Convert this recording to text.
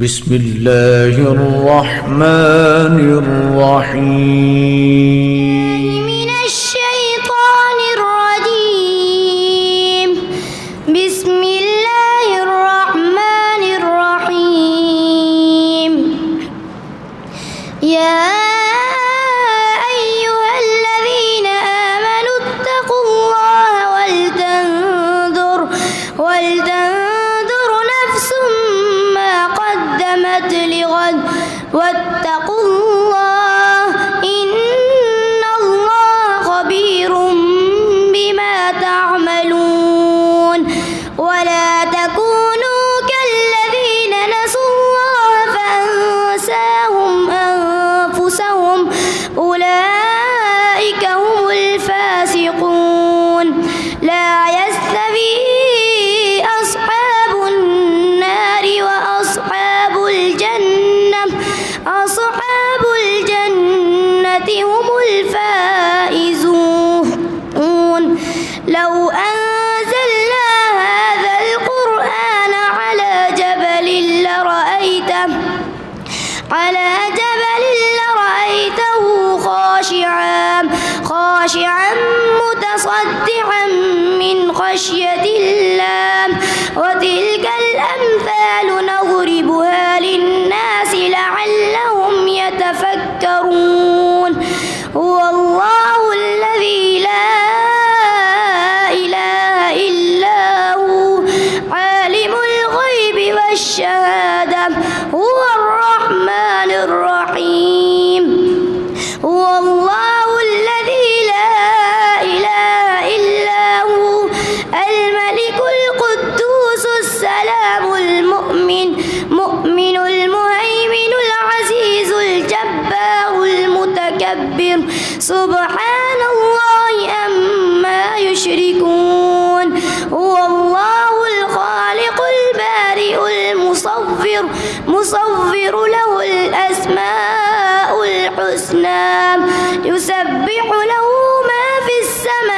بسم الله الرحمن الرحيم. من الشيطان الرجيم. بسم الله الرحمن الرحيم. يا أيها الذين آمنوا اتقوا الله ولتنظر نفس ما قدمت لغد واتقوا الله إن الله خبير بما تعملون. ولا تكونوا كالذين نسوا الله فأنساهم أنفسهم أولئك هم الفاسقون. لا يستوي أصحاب النار وأصحاب الجنة هم الفائزون. لو أنزلنا هذا القرآن على جبل لرأيته خاشعا متصدعا من خشية الله. وتلك الأمثال نضربها للناس لعلهم يتفكرون. هو الله الذي لا إله إلا هو عالم الغيب والشهادة هو الرحمن الرحيم. هو الله الذي لا إله إلا هو الملك القدوس السلام المؤمن المهيمن العزيز الجبار المتكبر سبحان الله عما يشركون. هو الله الخالق البارئ المصور له الأسماء الحسنى يسبح له ما في السماء